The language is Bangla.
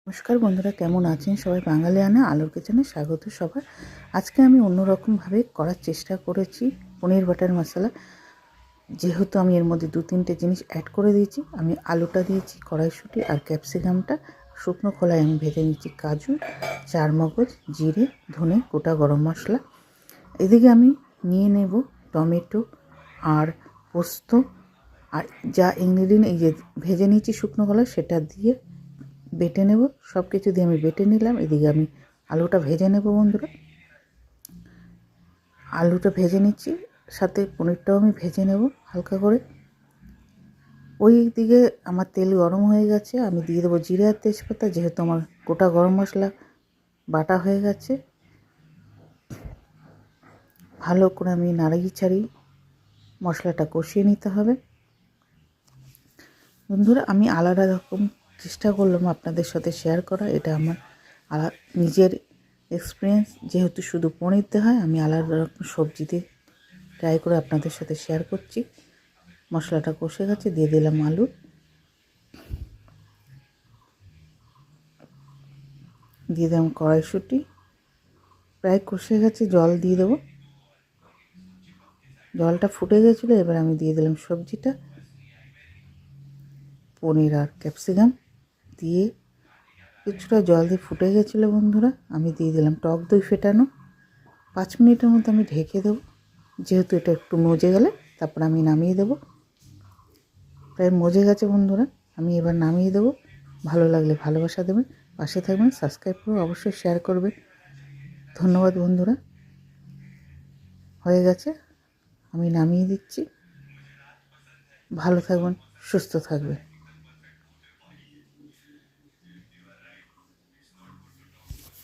নমস্কার বন্ধুরা, কেমন আছেন সবাই? বাঙালিয়ানা আলোর কিচেনে স্বাগত সবার। আজকে আমি অন্যরকমভাবে করার চেষ্টা করেছি পনির বাটার মশলা। যেহেতু আমি এর মধ্যে 2-3টে জিনিস অ্যাড করে দিয়েছি। আমি আলুটা দিয়েছি, কড়াইশুঁটি আর ক্যাপসিকামটা শুকনো খোলায় আমি ভেজে নিচ্ছি, কাজু, চারমগজ, জিরে, ধনে, গোটা গরম মশলা। এদিকে আমি নিয়ে নেব টমেটো আর পোস্ত আর যা ইনগ্রিডিয়েন্ট এই যে ভেজে নিয়েছি শুকনো খোলায় সেটা দিয়ে বেটে নেব। সব কিছু দিয়ে আমি বেটে নিলাম। এদিকে আমি আলুটা ভেজে নেব বন্ধুরা। আলুটা ভেজে নিচ্ছি, সাথে পনিরটাও আমি ভেজে নেব হালকা করে। ওই দিকে আমার তেল গরম হয়ে গেছে, আমি দিয়ে দেবো জিরে আর তেজপাতা। যেহেতু আমার গোটা গরম মশলা বাটা হয়ে গেছে, ভালো করে আমি নাড়িয়ে ছাড়িয়ে মশলাটা কষিয়ে নিতে হবে। বন্ধুরা, আমি আলাদা রকম চেষ্টা করলাম আপনাদের সাথে শেয়ার করা। এটা আমার নিজের এক্সপিরিয়েন্স। যেহেতু শুধু পনির দেওয়া হয়, আমি আলাদা রকম সবজি দিয়ে ট্রাই করে আপনাদের সাথে শেয়ার করছি। মশলাটা কষে গেছে, দিয়ে দিলাম আলু, দিয়ে দিলাম কড়াইশুঁটি, প্রায় কষে গেছে, জল দিয়ে দেবো। জলটা ফুটে গেছিলো, এবার আমি দিয়ে দিলাম সবজিটা, পনির আর ক্যাপসিকাম দিয়ে কিছুটা জল দিয়ে ফুটে গেছিলো বন্ধুরা। আমি দিয়ে দিলাম টক দই ফেটানো। 5 মিনিটের মধ্যে আমি ঢেকে দেবো। যেহেতু এটা একটু মজে গেলে তারপর আমি নামিয়ে দেবো। প্রায় মজে গেছে বন্ধুরা, আমি এবার নামিয়ে দেবো। ভালো লাগলে ভালোবাসা দেবেন, পাশে থাকবেন, সাবস্ক্রাইব করে অবশ্যই শেয়ার করবেন। ধন্যবাদ বন্ধুরা। হয়ে গেছে, আমি নামিয়ে দিচ্ছি। ভালো থাকবেন, সুস্থ থাকবেন।